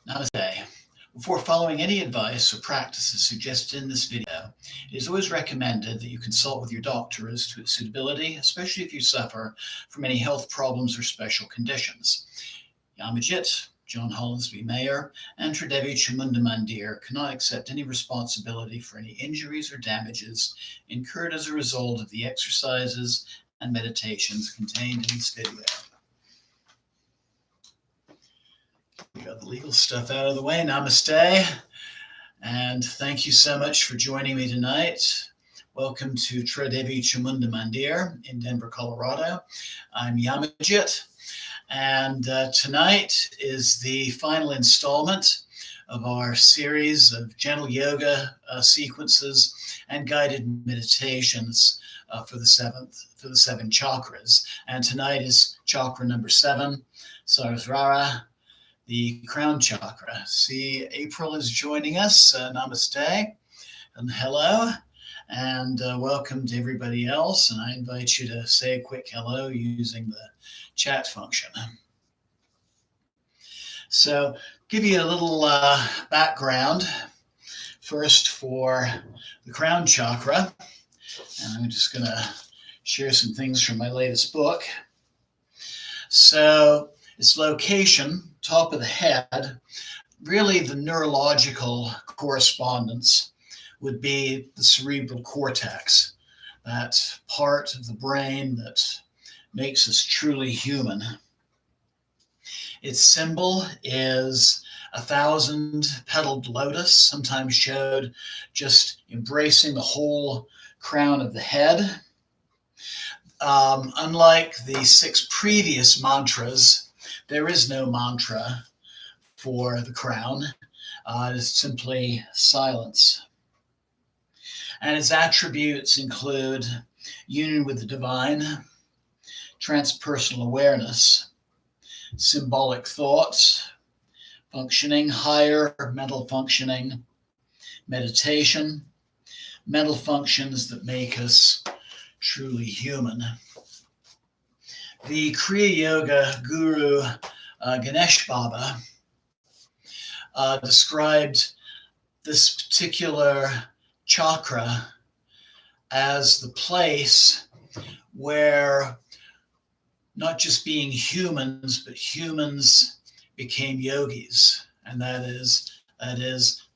Namaste. Before following any advice or practices suggested in this video, it is always recommended that you consult with your doctor as to its suitability, especially if you suffer from any health problems or special conditions. Yamajit, John Hollinsby Mayer, and Tridevi Chamunda Mandir cannot accept any responsibility for any injuries or damages incurred as a result of the exercises and meditations contained in this video. We got the legal stuff out of the way. Namaste. And thank you so much for joining me tonight. Welcome to Tridevi Chamunda Mandir in Denver, Colorado. I'm Yamajit. And tonight is the final installment of our series of gentle yoga sequences and guided meditations for the seven chakras. And tonight is chakra number 7, Sahasrara, the crown chakra. See, April is joining us. Namaste and hello, and welcome to everybody else. And I invite you to say a quick hello using the chat function. So, give you a little background first for the crown chakra. And I'm just going to share some things from my latest book. So, its location, top of the head, really the neurological correspondence would be the cerebral cortex, that part of the brain that makes us truly human. Its symbol is 1,000-petaled lotus, sometimes showed just embracing the whole crown of the head. Unlike the 6 previous mantras, there is no mantra for the crown. It is simply silence. And its attributes include union with the divine, transpersonal awareness, symbolic thoughts, functioning, higher mental functioning, meditation, mental functions that make us truly human. The Kriya Yoga guru Ganesh Baba described this particular chakra as the place where not just being humans, but humans became yogis. And that is,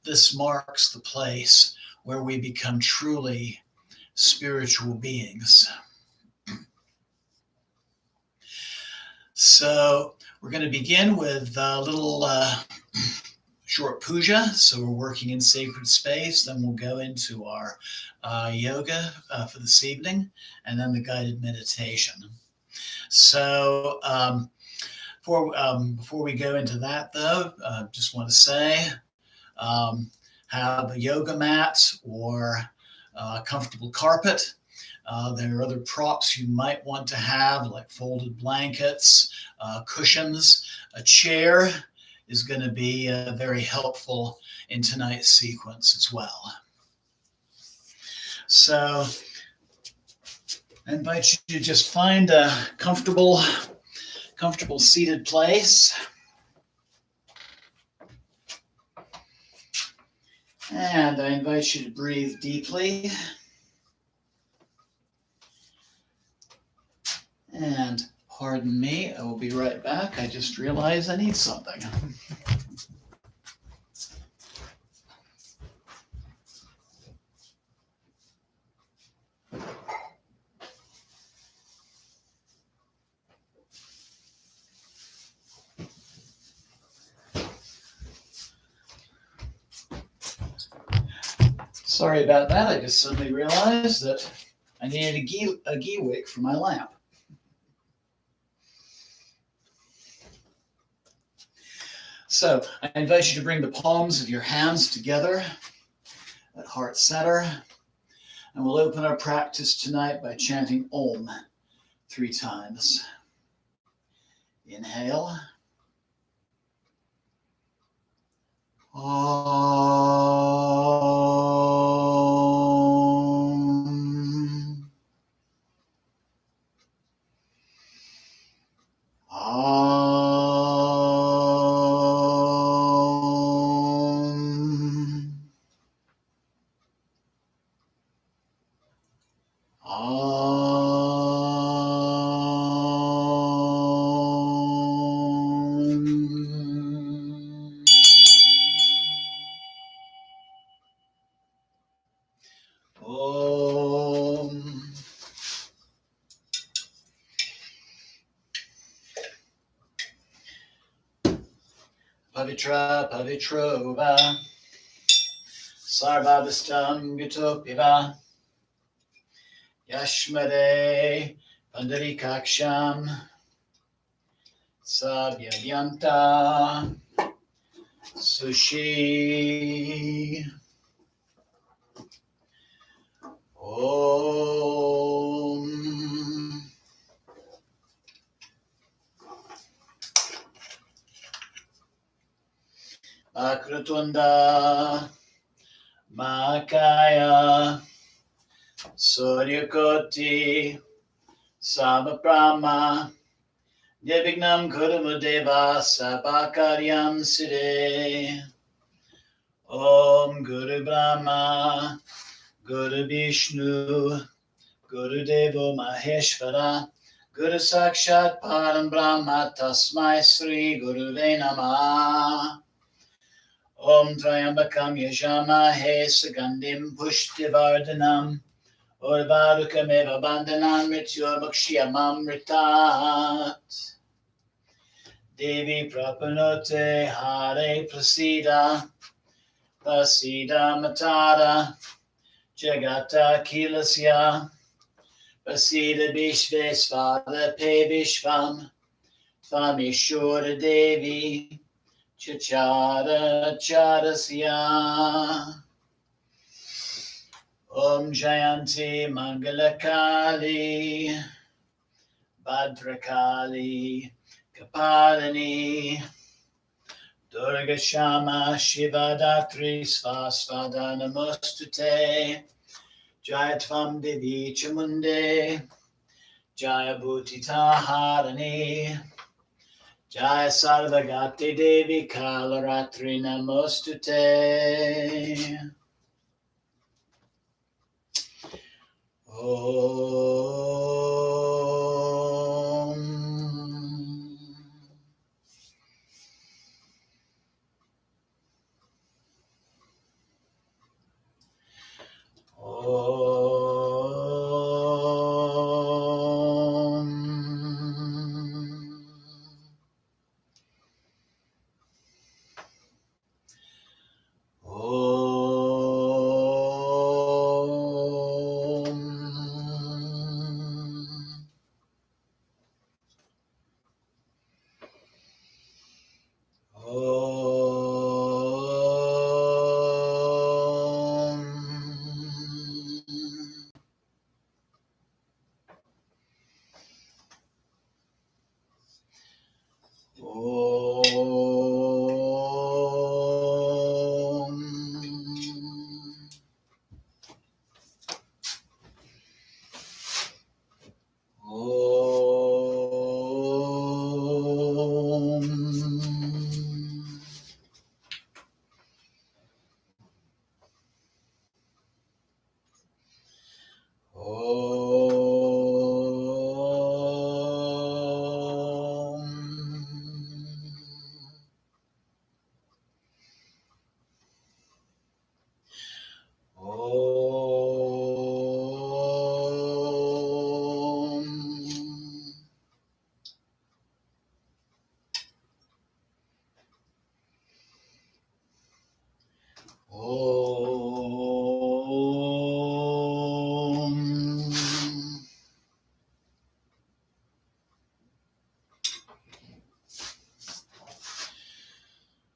this marks the place where we become truly spiritual beings. So we're going to begin with a little short puja. So we're working in sacred space. Then we'll go into our yoga for this evening, and then the guided meditation. So before we go into that, though, just want to say, have a yoga mat or a comfortable carpet. There are other props you might want to have, like folded blankets, cushions. A chair is going to be very helpful in tonight's sequence as well. So I invite you to just find a comfortable seated place. And I invite you to breathe deeply. And pardon me, I will be right back. I just realized I need something. Sorry about that. I just suddenly realized that I needed a ghee wick for my lamp. So I invite you to bring the palms of your hands together at heart center. And we'll open our practice tonight by chanting Om 3 times. Inhale. Om. Om. Pavitra Pavitrova Sarvabhistam Gitopiva Yashmade Pandarikaksham Sabyavyanta Sushi Om Akrutunda Makaya Suryakoti Samabrahma Nirvignam Kurumudeva Sabakaryam Sire Om Guru Brahma Guru Vishnu Guru Devo Maheshvara Guru Sakshat Param Brahma Tasmai Sri Guru Namah Om Triambakam Yajamahe Sugandim Pushtivardhanam Urvarukam Bandhanam Mrityurmukshiyamamritat Devi Prapanote Hare Prasida Prasida Matara Jagata Kilasya Prasida Vishvesvara Pe Vishvam Tvamishura Devi Chachara Charasya Om Jayanti Mangalakali Bhadrakali Kapalini Durga Shama Shiva Datri Svasvada Namostute Jayatvam Devi Chamunde Jaya Bhutita Harani Jaya Sarvagati Devi Kalaratri Namostute Om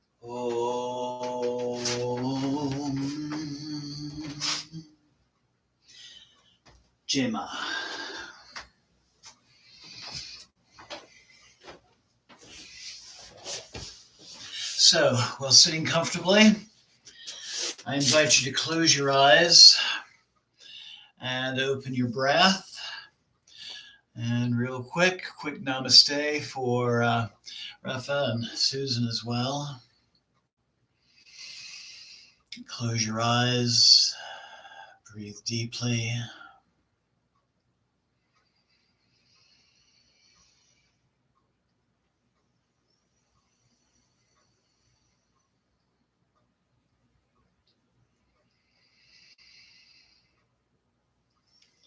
Om Jima. So, while sitting comfortably, I invite you to close your eyes and open your breath. And real quick namaste for Rafa and Susan as well. Close your eyes, breathe deeply.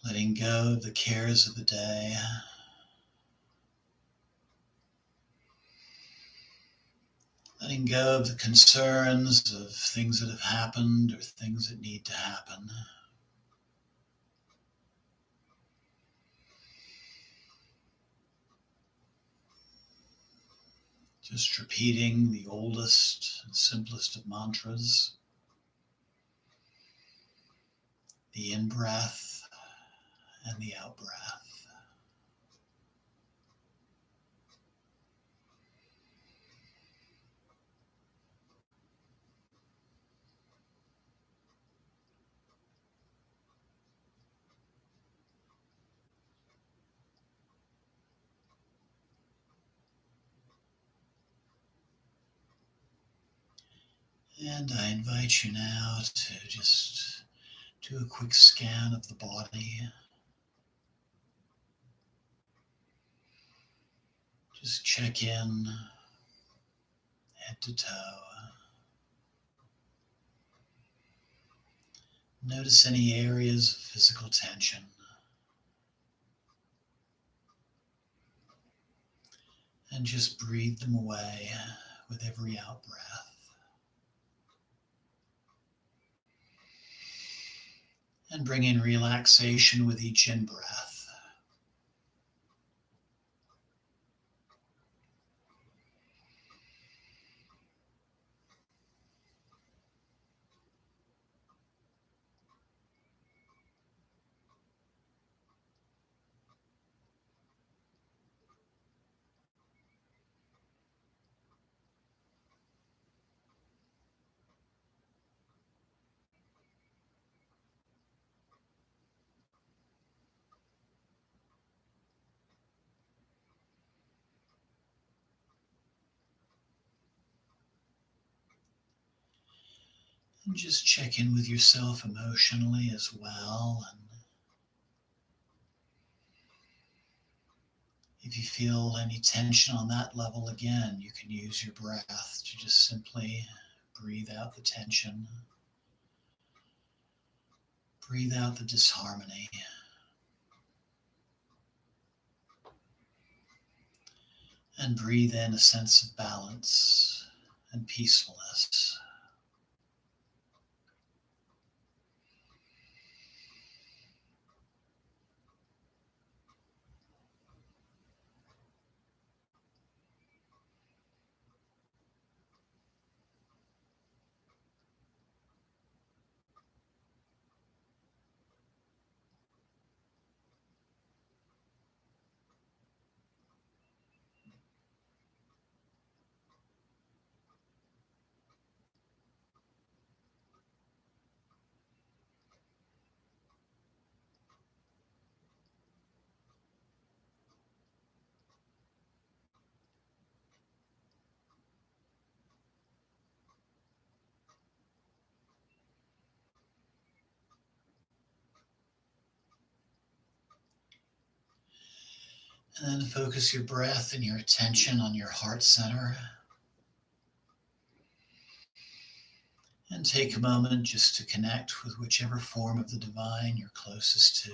Letting go of the cares of the day. letting go of the concerns of things that have happened or things that need to happen. Just repeating the oldest and simplest of mantras. The in-breath and the out-breath. And I invite you now to just do a quick scan of the body. Just check in head to toe. Notice any areas of physical tension. And just breathe them away with every out breath. And bring in relaxation with each in breath. And just check in with yourself emotionally as well. And if you feel any tension on that level, again, you can use your breath to just simply breathe out the tension. Breathe out the disharmony. And breathe in a sense of balance and peacefulness. And then focus your breath and your attention on your heart center. And take a moment just to connect with whichever form of the divine you're closest to.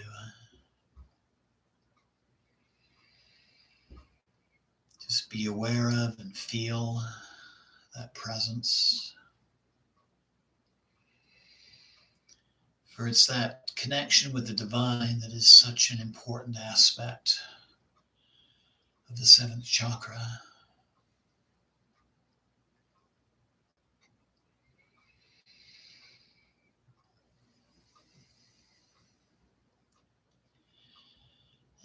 Just be aware of and feel that presence. For it's that connection with the divine that is such an important aspect of the seventh chakra.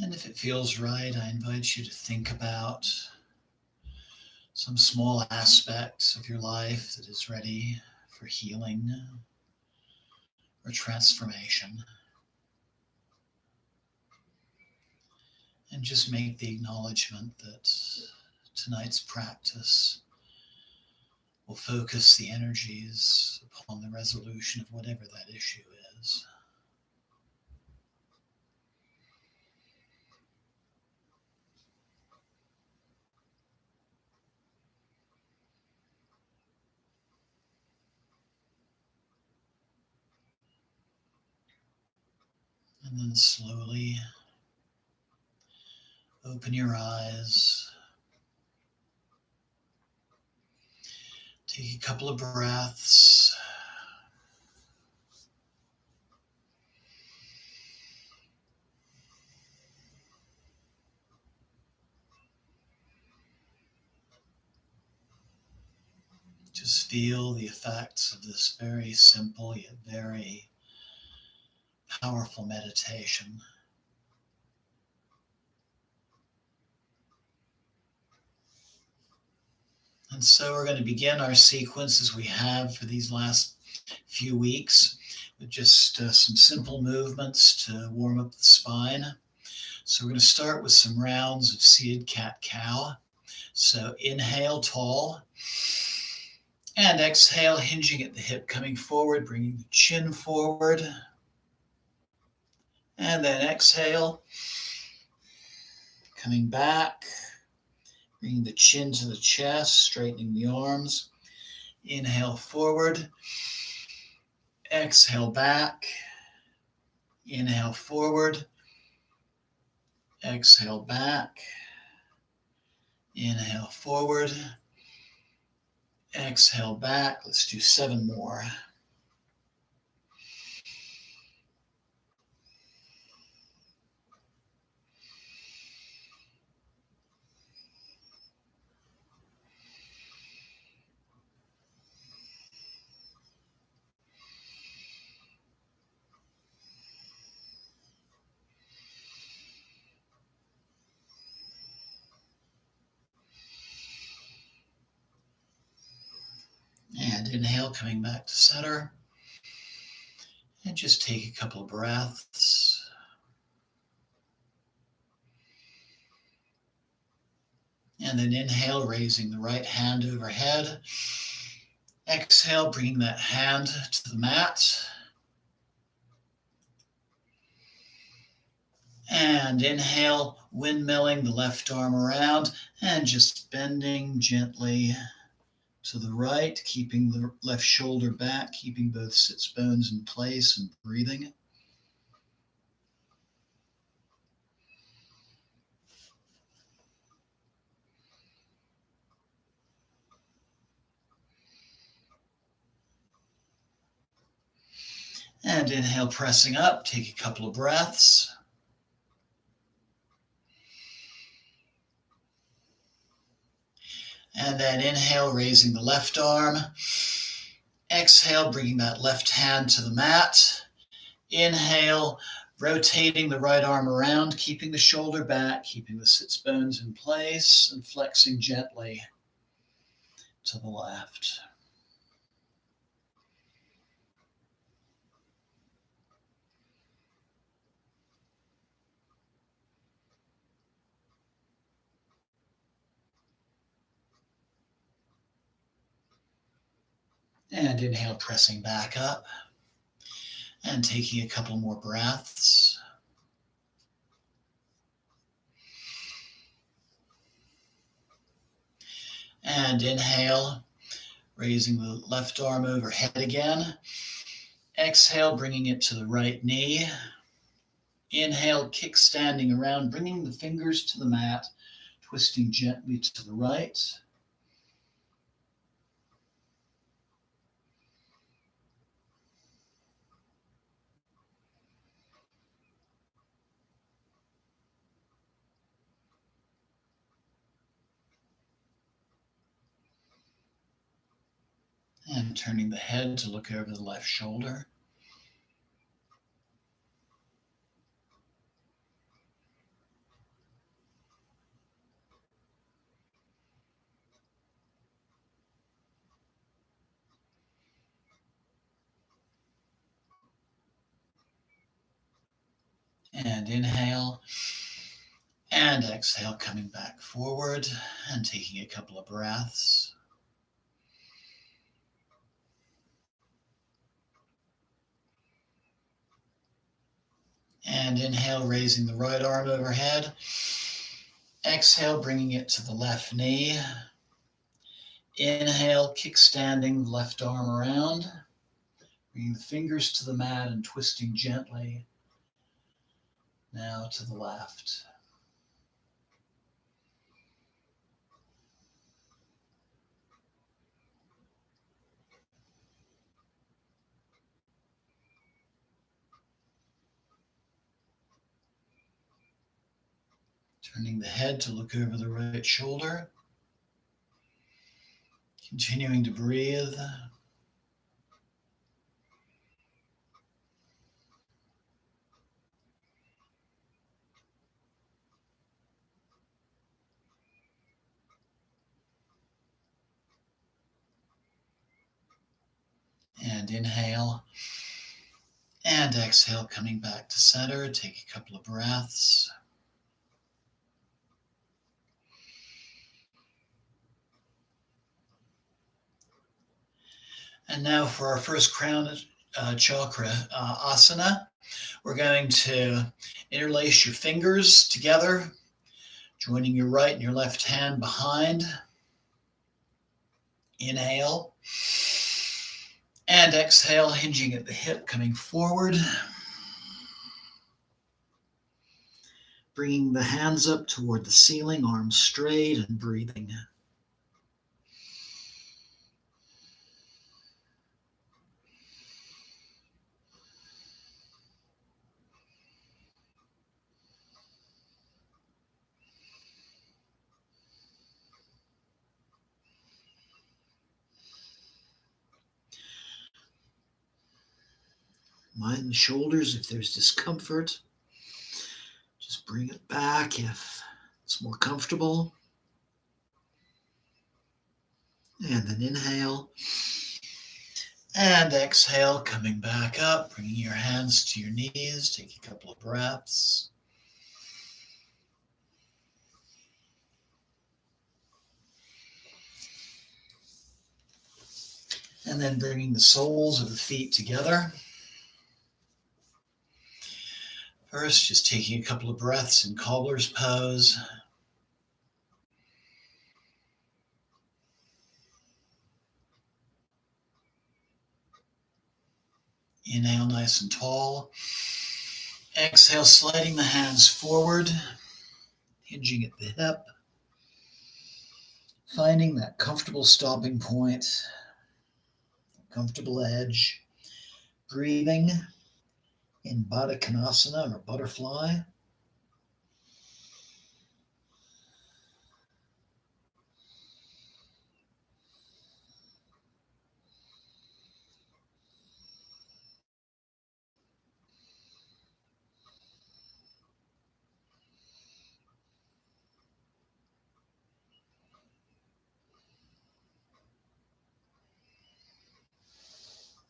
And if it feels right, I invite you to think about some small aspect of your life that is ready for healing or transformation. And just make the acknowledgement that tonight's practice will focus the energies upon the resolution of whatever that issue is. And then slowly open your eyes Take a couple of breaths. Just feel the effects of this very simple yet very powerful meditation. And so we're going to begin our sequence as we have for these last few weeks with just some simple movements to warm up the spine. So we're going to start with some rounds of seated cat-cow. So inhale tall and exhale, hinging at the hip, coming forward, bringing the chin forward. And then exhale, coming back, bringing the chin to the chest, straightening the arms. Inhale forward, exhale back, inhale forward, exhale back, inhale forward, exhale back. Let's do 7 more. And inhale, coming back to center. And just take a couple of breaths. And then inhale, raising the right hand overhead. Exhale, bringing that hand to the mat. And inhale, windmilling the left arm around and just bending gently to the right, keeping the left shoulder back, keeping both sits bones in place and breathing. And inhale, pressing up, take a couple of breaths. And then inhale, raising the left arm. Exhale, bringing that left hand to the mat. Inhale, rotating the right arm around, keeping the shoulder back, keeping the sits bones in place, and flexing gently to the left. And inhale, pressing back up and taking a couple more breaths. And inhale, raising the left arm overhead again. Exhale, bringing it to the right knee. Inhale, kickstanding around, bringing the fingers to the mat, twisting gently to the right. And turning the head to look over the left shoulder. And inhale. And exhale, coming back forward and taking a couple of breaths. And inhale, raising the right arm overhead. Exhale, bringing it to the left knee. Inhale, kickstanding the left arm around. Bringing the fingers to the mat and twisting gently now to the left. Turning the head to look over the right shoulder. Continuing to breathe. And inhale. And exhale, coming back to center. Take a couple of breaths. And now for our first crown chakra asana, we're going to interlace your fingers together, joining your right and your left hand behind. Inhale. And exhale, hinging at the hip, coming forward. Bringing the hands up toward the ceiling, arms straight, and breathing. Mind the shoulders if there's discomfort. Just bring it back if it's more comfortable. And then inhale. And exhale, coming back up, bringing your hands to your knees. Take a couple of breaths. And then bringing the soles of the feet together. First, just taking a couple of breaths in cobbler's pose. Inhale nice and tall. Exhale, sliding the hands forward, hinging at the hip. Finding that comfortable stopping point, comfortable edge. Breathing in Baddha Konasana or butterfly.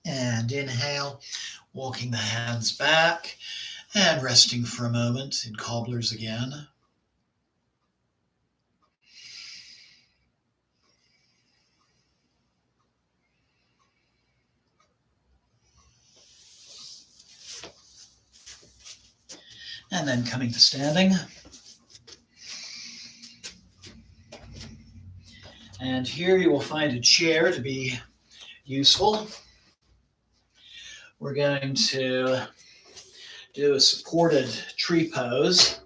And inhale, walking the hands back and resting for a moment in cobblers again. And then coming to standing. And here you will find a chair to be useful. We're going to do a supported tree pose.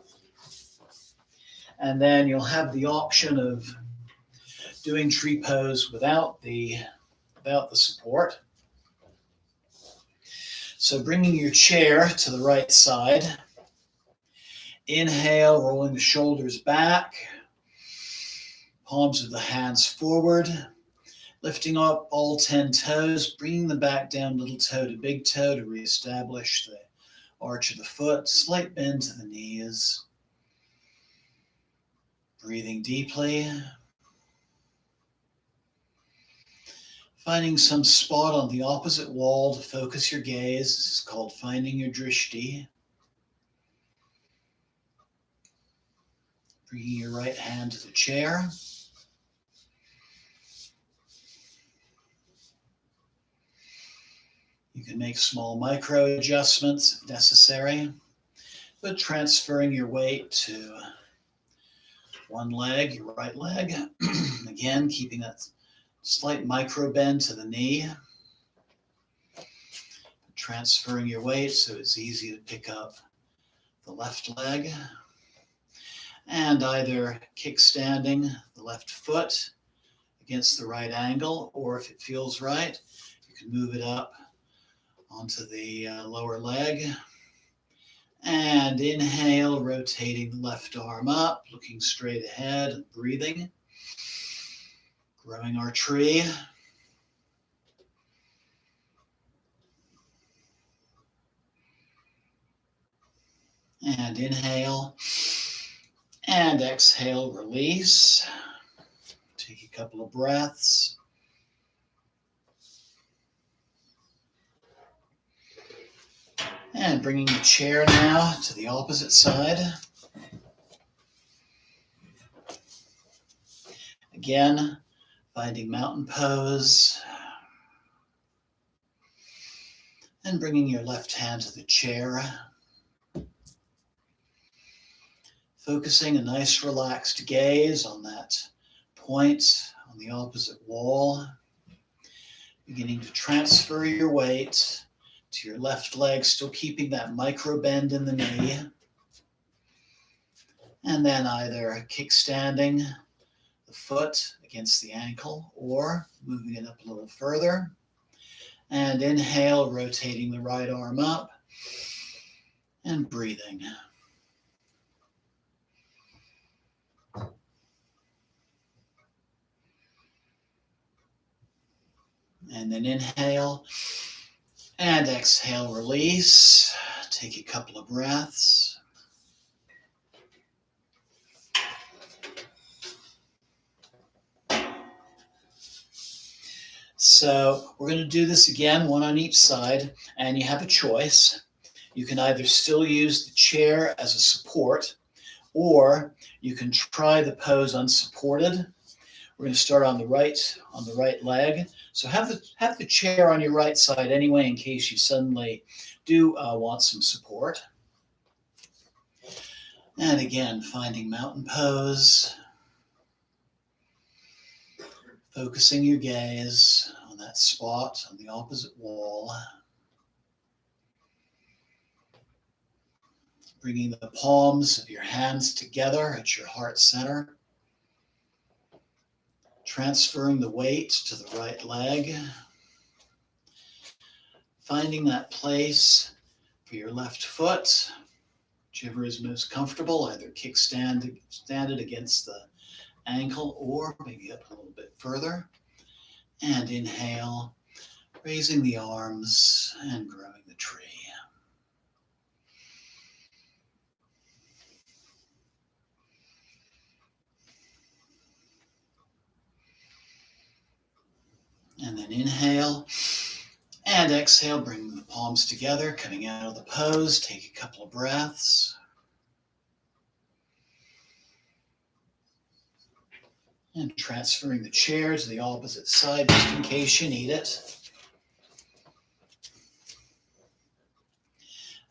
And then you'll have the option of doing tree pose without the support. So bringing your chair to the right side. Inhale, rolling the shoulders back. Palms of the hands forward. Lifting up all 10 toes, bringing them back down little toe to big toe to reestablish the arch of the foot. Slight bend to the knees. Breathing deeply. Finding some spot on the opposite wall to focus your gaze. This is called finding your drishti. Bringing your right hand to the chair. You can make small micro adjustments if necessary, but transferring your weight to one leg, your right leg. Again, keeping that slight micro bend to the knee. Transferring your weight so it's easy to pick up the left leg. And either kickstanding the left foot against the right angle, or if it feels right, you can move it up onto the lower leg And inhale, rotating the left arm up, looking straight ahead and breathing. Growing our tree. And inhale. And exhale, release. Take a couple of breaths. And bringing the chair now to the opposite side. Again, finding mountain pose. And bringing your left hand to the chair. Focusing a nice relaxed gaze on that point on the opposite wall. Beginning to transfer your weight to your left leg, still keeping that micro bend in the knee. And then either kickstanding the foot against the ankle or moving it up a little further. And inhale, rotating the right arm up and breathing. And then inhale and exhale, release. Take a couple of breaths. So we're going to do this again, one on each side, and you have a choice. You can either still use the chair as a support, or you can try the pose unsupported. We're going to start on the right leg. So have the chair on your right side anyway, in case you suddenly do want some support. And again, finding mountain pose. Focusing your gaze on that spot on the opposite wall. Bringing the palms of your hands together at your heart center. Transferring the weight to the right leg. Finding that place for your left foot, whichever is most comfortable, either stand it against the ankle or maybe up a little bit further. And inhale, raising the arms and growing the tree. And then inhale and exhale, bring the palms together, coming out of the pose. Take a couple of breaths. And transferring the chair to the opposite side, just in case you need it.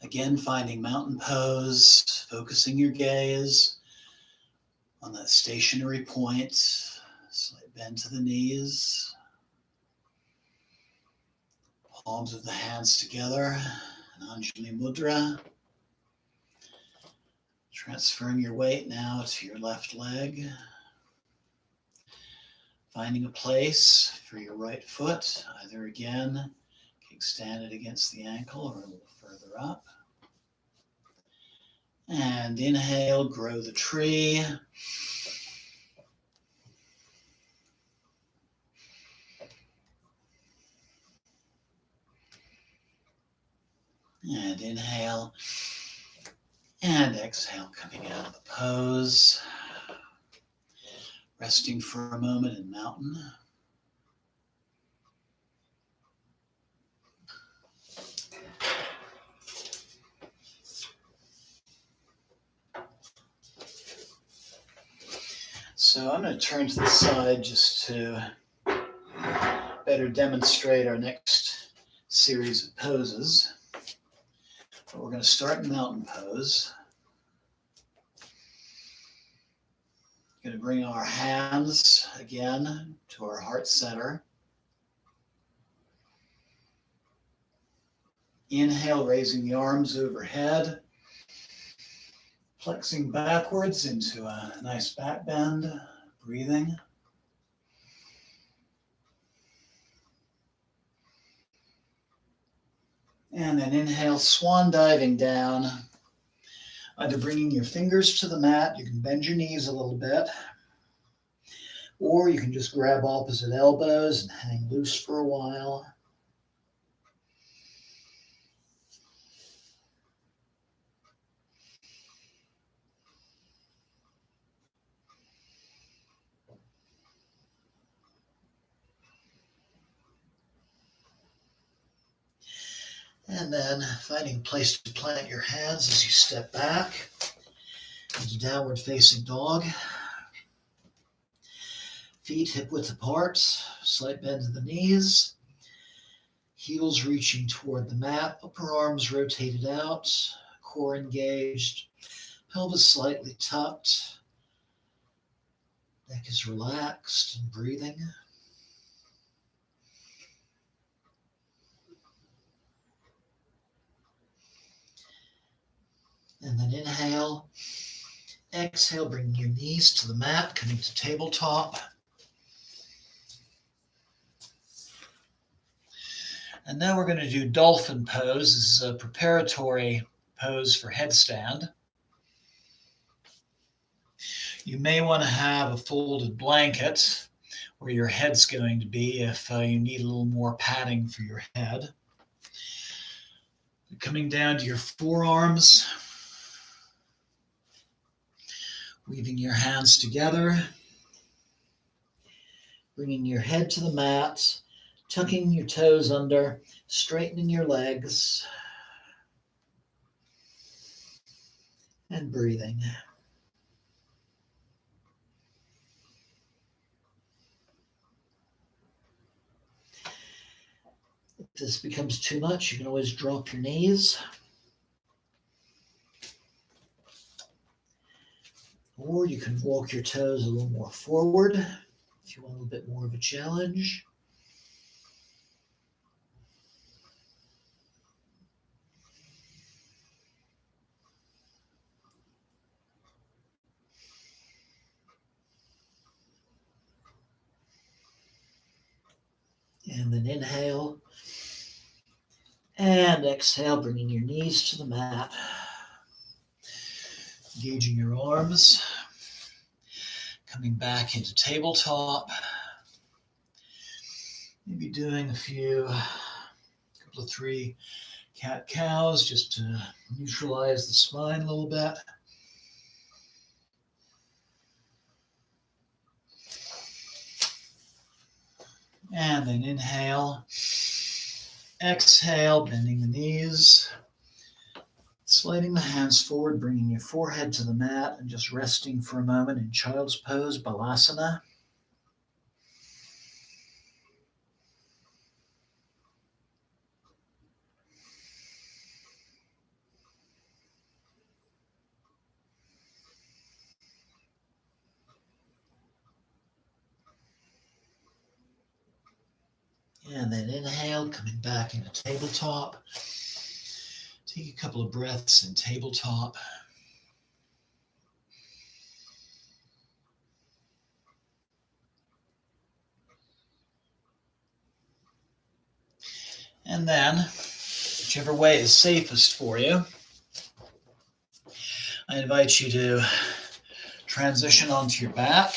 Again, finding mountain pose, focusing your gaze on that stationary point, slight bend to the knees. Palms of the hands together, an Anjali Mudra. Transferring your weight now to your left leg. Finding a place for your right foot, either again, kickstand it against the ankle or a little further up. And inhale, grow the tree. And inhale and exhale, coming out of the pose. Resting for a moment in mountain. So I'm going to turn to the side just to better demonstrate our next series of poses. But we're going to start in mountain pose. We're going to bring our hands again to our heart center. Inhale, raising the arms overhead. Flexing backwards into a nice back bend. Breathing. And then inhale, swan diving down Either bringing your fingers to the mat, you can bend your knees a little bit, or you can just grab opposite elbows and hang loose for a while. And then finding a place to plant your hands as you step back into downward facing dog. Feet hip width apart, slight bend in the knees, heels reaching toward the mat, upper arms rotated out, core engaged, pelvis slightly tucked, neck is relaxed and breathing. And then inhale, exhale, bringing your knees to the mat, coming to tabletop. And now we're going to do Dolphin Pose. This is a preparatory pose for headstand. You may want to have a folded blanket where your head's going to be if you need a little more padding for your head. Coming down to your forearms, weaving your hands together, bringing your head to the mat, tucking your toes under, straightening your legs, and breathing. If this becomes too much, you can always drop your knees. Or you can walk your toes a little more forward if you want a little bit more of a challenge. And then inhale and exhale, bringing your knees to the mat, engaging your arms, coming back into tabletop, maybe doing a couple of 3 cat-cows just to neutralize the spine a little bit. And then inhale, exhale, bending the knees, sliding the hands forward, bringing your forehead to the mat, and just resting for a moment in child's pose, balasana. And then inhale, coming back into tabletop. Take a couple of breaths in tabletop. And then, whichever way is safest for you, I invite you to transition onto your back.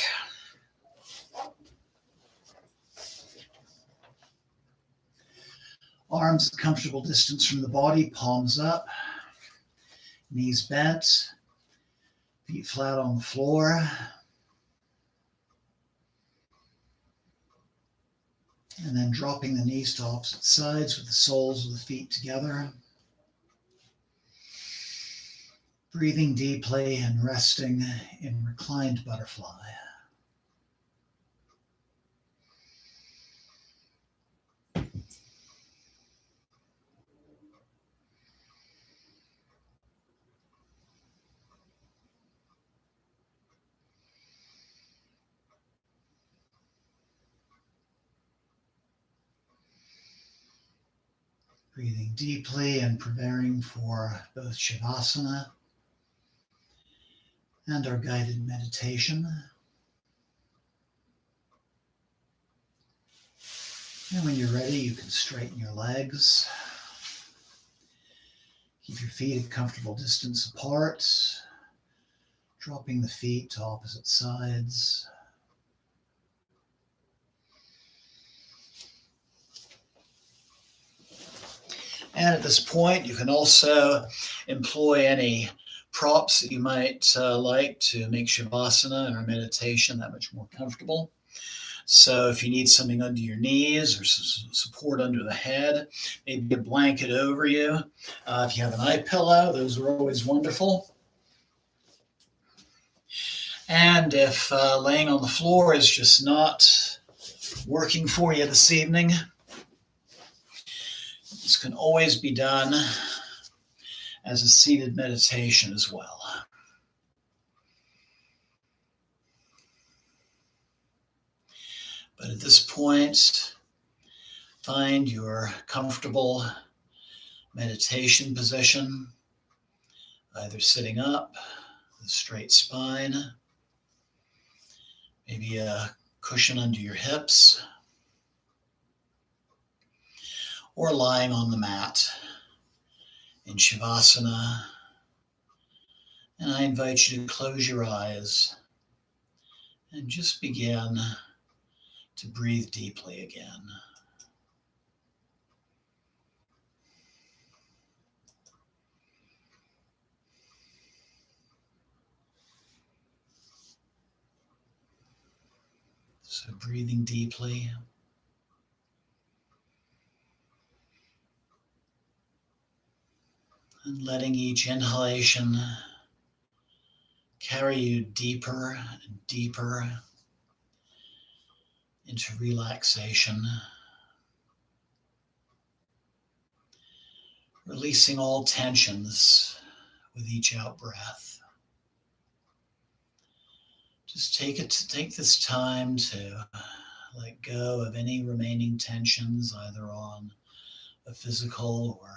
Arms at comfortable distance from the body, palms up, knees bent, feet flat on the floor. And then dropping the knees to opposite sides with the soles of the feet together. Breathing deeply and resting in reclined butterfly. Breathing deeply and preparing for both Shavasana and our guided meditation. And when you're ready, you can straighten your legs. Keep your feet a comfortable distance apart, dropping the feet to opposite sides. And at this point, you can also employ any props that you might like to make Shavasana or meditation that much more comfortable. So if you need something under your knees or support under the head, maybe a blanket over you. If you have an eye pillow, those are always wonderful. And if laying on the floor is just not working for you this evening, this can always be done as a seated meditation as well. But at this point, find your comfortable meditation position, either sitting up with a straight spine, maybe a cushion under your hips, or lying on the mat in Shavasana. And I invite you to close your eyes and just begin to breathe deeply again. So breathing deeply. And letting each inhalation carry you deeper and deeper into relaxation. Releasing all tensions with each out breath. Just take this time to let go of any remaining tensions, either on a physical or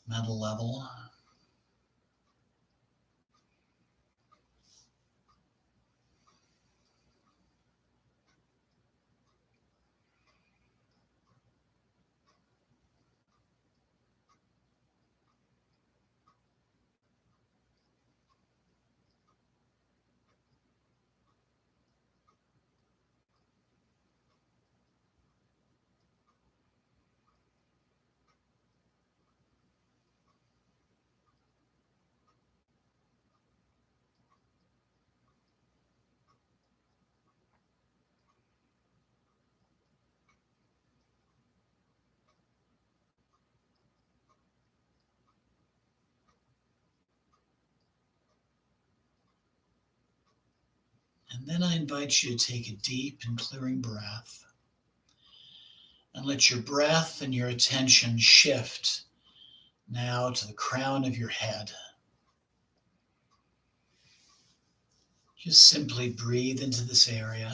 mental level. And then I invite you to take a deep and clearing breath. And let your breath and your attention shift now to the crown of your head. Just simply breathe into this area.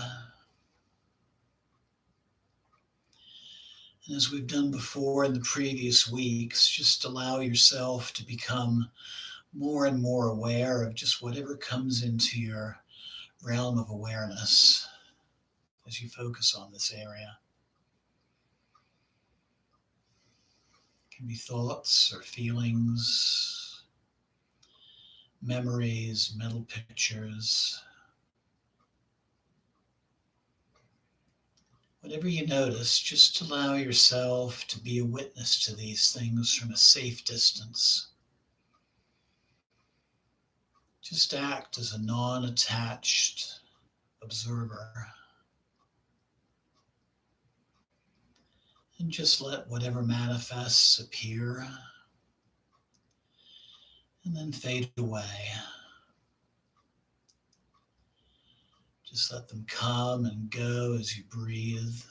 And as we've done before in the previous weeks, just allow yourself to become more and more aware of just whatever comes into your realm of awareness as you focus on this area. It can be thoughts or feelings, memories, mental pictures. Whatever you notice, just allow yourself to be a witness to these things from a safe distance. Just act as a non-attached observer. And just let whatever manifests appear and then fade away. Just let them come and go as you breathe.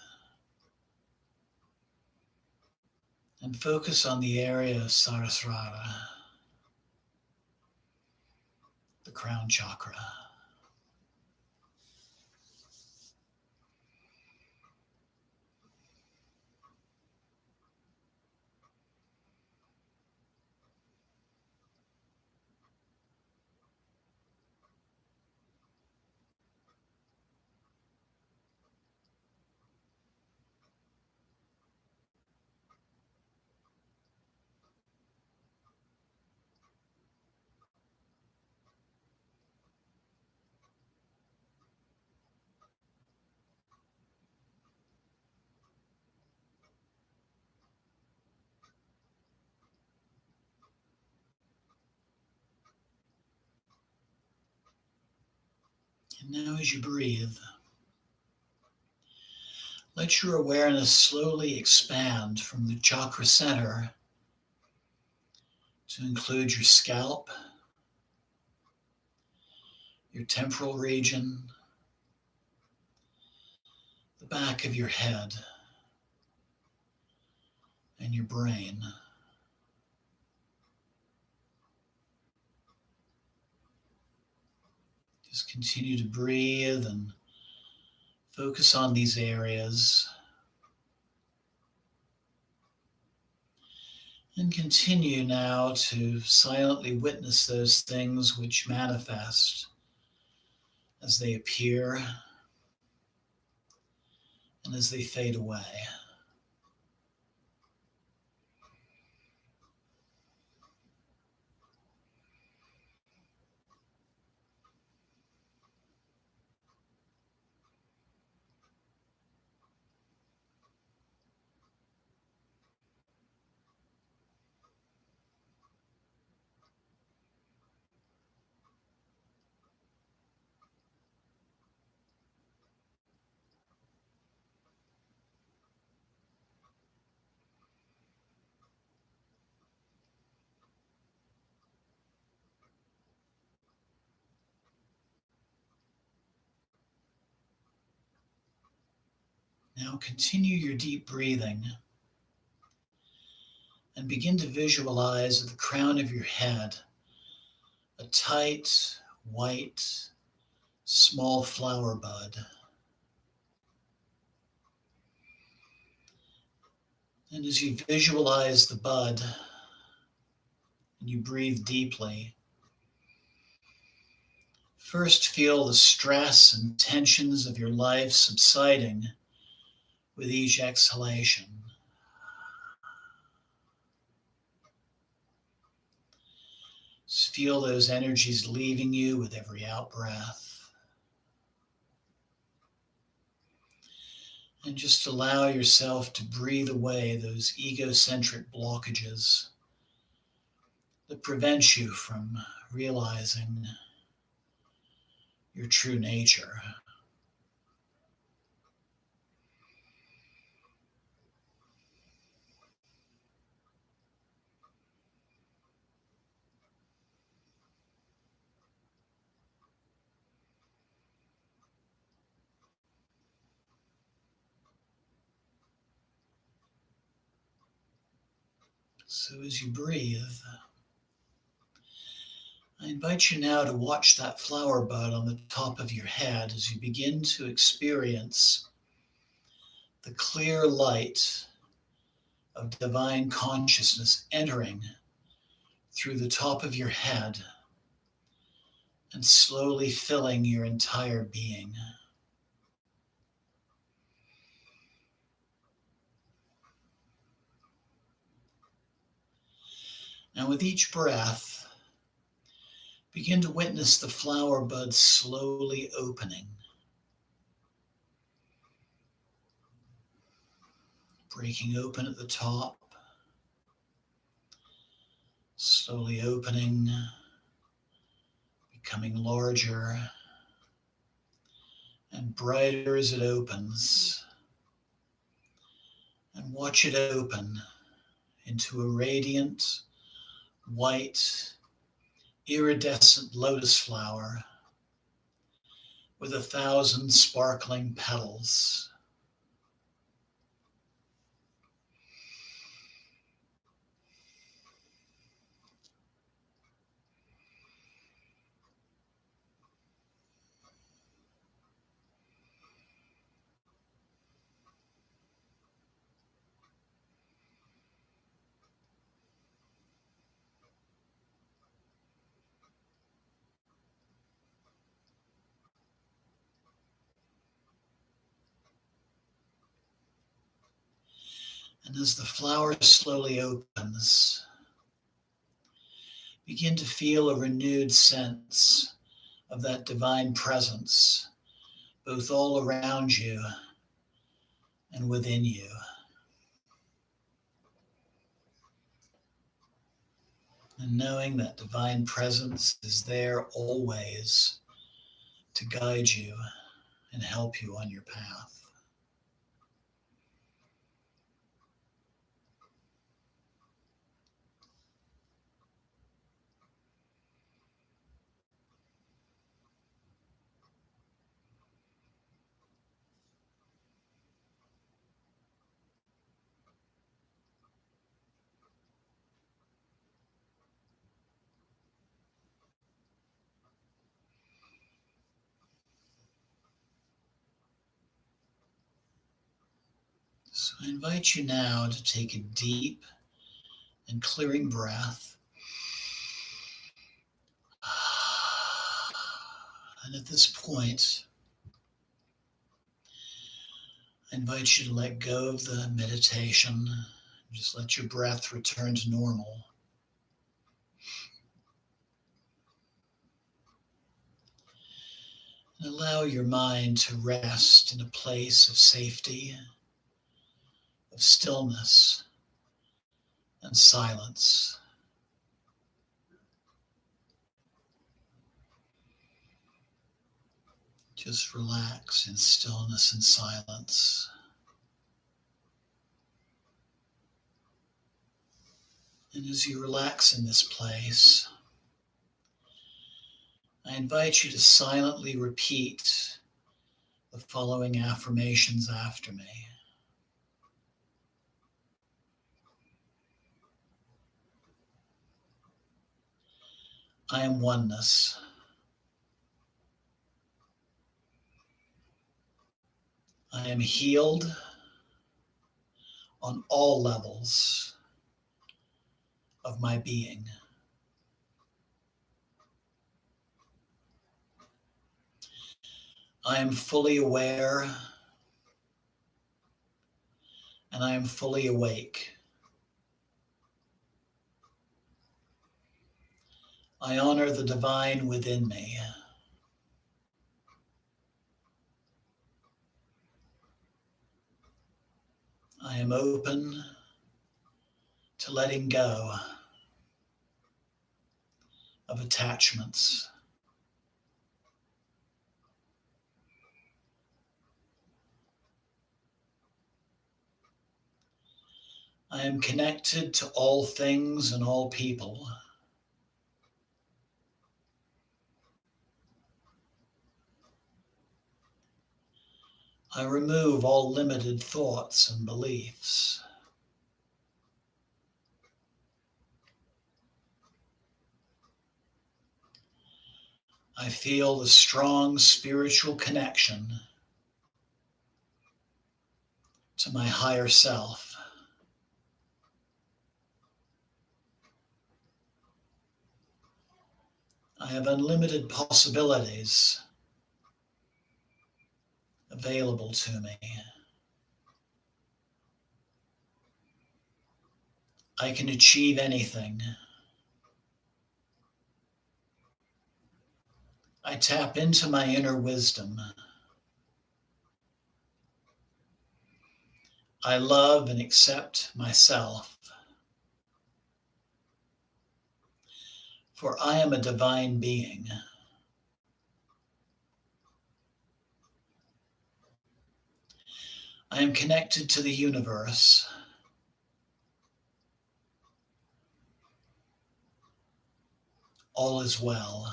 And focus on the area of Sahasrara, the crown chakra. And now as you breathe, let your awareness slowly expand from the chakra center to include your scalp, your temporal region, the back of your head, and your brain. Just continue to breathe and focus on these areas. And continue now to silently witness those things which manifest as they appear and as they fade away. Now continue your deep breathing and begin to visualize at the crown of your head a tight, white, small flower bud. And as you visualize the bud and you breathe deeply, first feel the stress and tensions of your life subsiding with each exhalation. Just feel those energies leaving you with every out breath. And just allow yourself to breathe away those egocentric blockages that prevent you from realizing your true nature. So as you breathe, I invite you now to watch that flower bud on the top of your head as you begin to experience the clear light of divine consciousness entering through the top of your head and slowly filling your entire being. Now, with each breath, begin to witness the flower bud slowly opening, breaking open at the top, slowly opening, becoming larger and brighter as it opens. And watch it open into a radiant, white, iridescent lotus flower with 1,000 sparkling petals. And as the flower slowly opens, begin to feel a renewed sense of that divine presence, both all around you and within you. And knowing that divine presence is there always, to guide you and help you on your path. So I invite you now to take a deep and clearing breath. And at this point, I invite you to let go of the meditation. Just let your breath return to normal. And allow your mind to rest in a place of safety, of stillness, and silence. Just relax in stillness and silence. And as you relax in this place, I invite you to silently repeat the following affirmations after me. I am oneness. I am healed on all levels of my being. I am fully aware and I am fully awake. I honor the divine within me. I am open to letting go of attachments. I am connected to all things and all people. I remove all limited thoughts and beliefs. I feel a strong spiritual connection to my higher self. I have unlimited possibilities available to me. I can achieve anything. I tap into my inner wisdom. I love and accept myself, for I am a divine being. I am connected to the universe. All is well.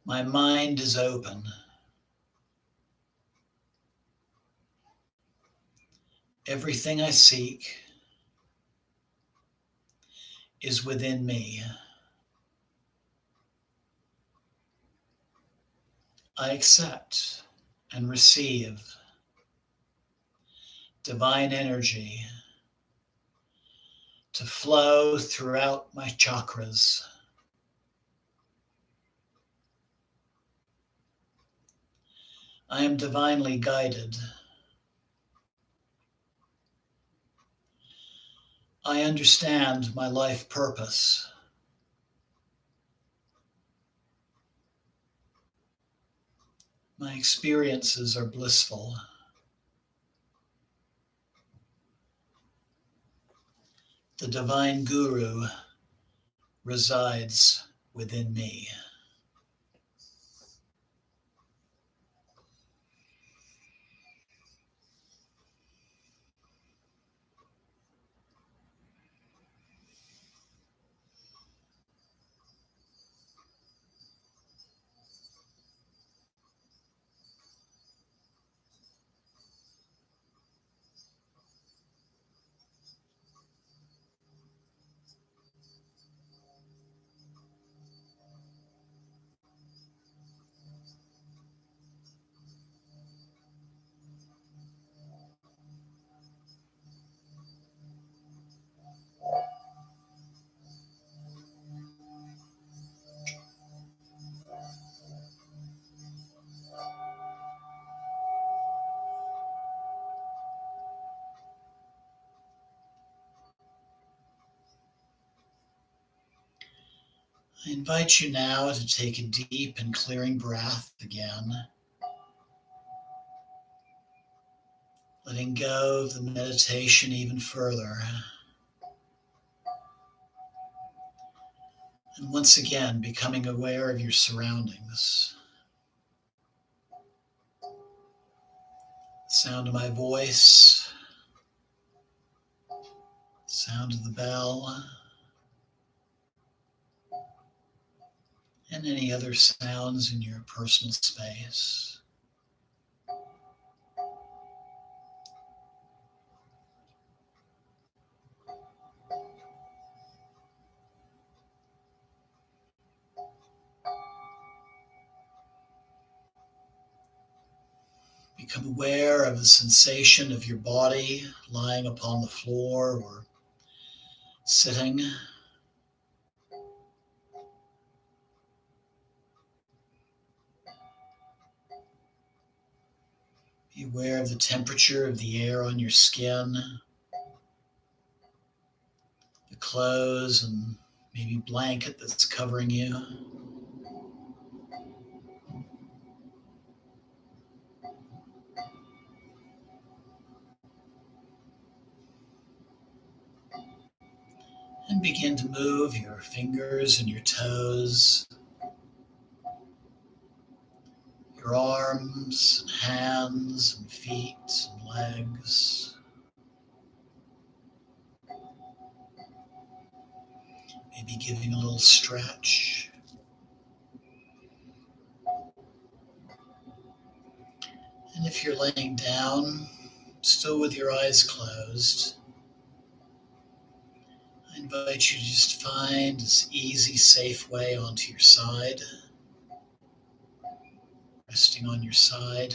My mind is open. Everything I seek is within me. I accept and receive divine energy to flow throughout my chakras. I am divinely guided. I understand my life purpose. My experiences are blissful. The divine guru resides within me. I invite you now to take a deep and clearing breath again, letting go of the meditation even further. And once again, becoming aware of your surroundings. Sound of my voice, sound of the bell, and any other sounds in your personal space. Become aware of the sensation of your body lying upon the floor or sitting. Be aware of the temperature of the air on your skin, the clothes and maybe blanket that's covering you. And begin to move your fingers and your toes, your arms and hands and feet and legs. Maybe giving a little stretch. And if you're laying down, still with your eyes closed, I invite you to just find this easy, safe way onto your side, resting on your side.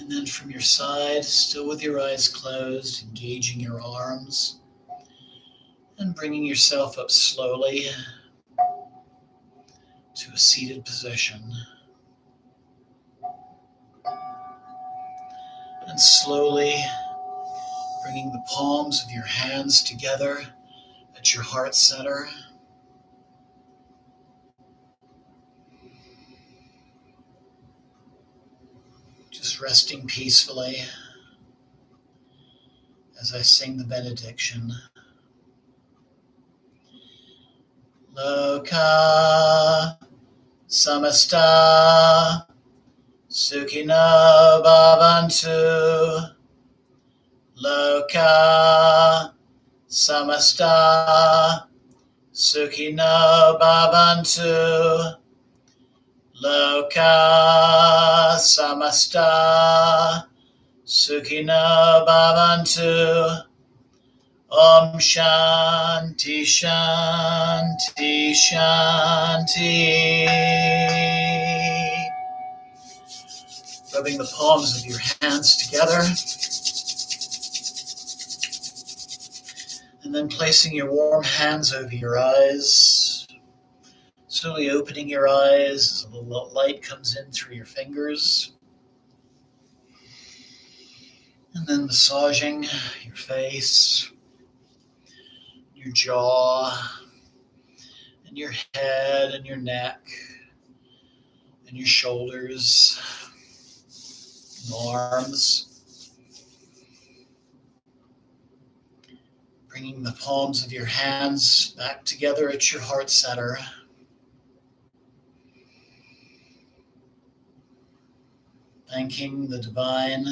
And then from your side, still with your eyes closed, engaging your arms and bringing yourself up slowly to a seated position. And slowly bringing the palms of your hands together at your heart center. Just resting peacefully as I sing the benediction. Loka samasta sukhino bhavantu. Loka samasta sukhino bhavantu. Loka samasta sukhino bhavantu. Om Shanti Shanti Shanti. Rubbing the palms of your hands together. And then placing your warm hands over your eyes. Slowly opening your eyes as a little light comes in through your fingers. And then massaging your face, your jaw, and your head, and your neck, and your shoulders, and arms. Bringing the palms of your hands back together at your heart center. Thanking the divine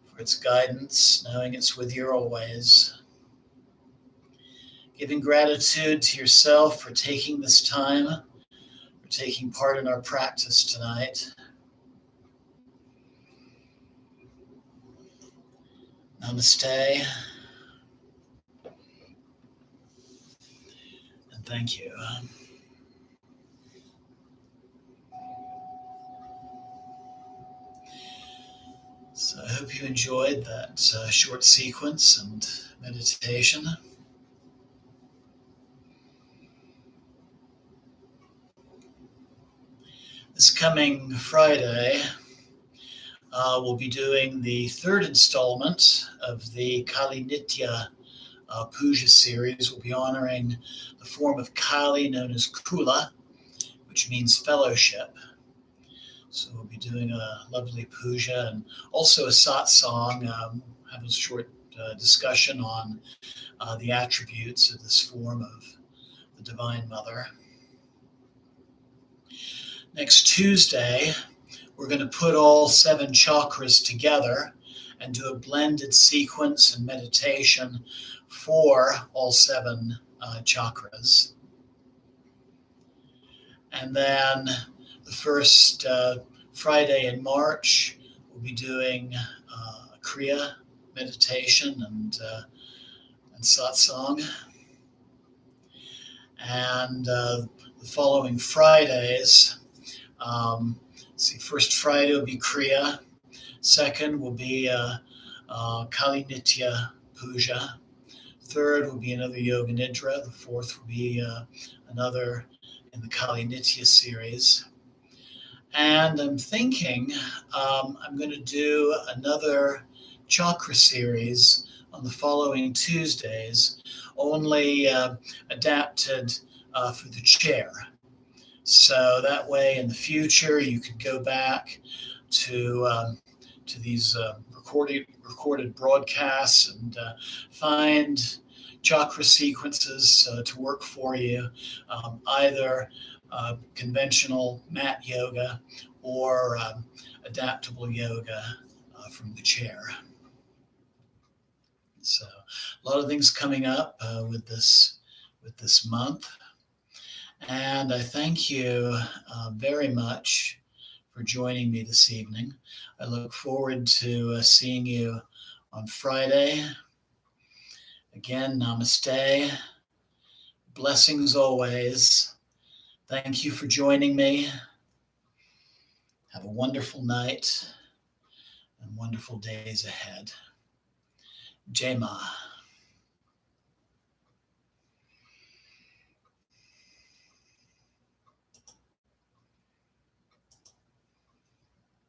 for its guidance, knowing it's with you always. Giving gratitude to yourself for taking this time, for taking part in our practice tonight. Namaste. And thank you. So I hope you enjoyed that short sequence and meditation. This coming Friday, we'll be doing the third installment of the Kali Nitya Puja series. We'll be honoring the form of Kali known as Kula, which means fellowship. So we'll be doing a lovely puja and also a satsang. Have a short discussion on the attributes of this form of the Divine Mother. Next Tuesday, we're going to put all 7 chakras together and do a blended sequence and meditation for all 7 chakras. And then the first Friday in March, we'll be doing a Kriya meditation and satsang. And the following Fridays, first Friday will be Kriya. Second will be Kali Nitya Puja. Third will be another Yoga Nidra. The fourth will be another in the Kali Nitya series. And I'm thinking I'm going to do another chakra series on the following Tuesdays, only adapted for the chair. So that way in the future you could go back to these recorded broadcasts and find chakra sequences to work for you, either conventional mat yoga or adaptable yoga from the chair. So a lot of things coming up with this month. And I thank you very much for joining me this evening. I look forward to seeing you on Friday. Again, namaste. Blessings always. Thank you for joining me. Have a wonderful night and wonderful days ahead. Jai Ma.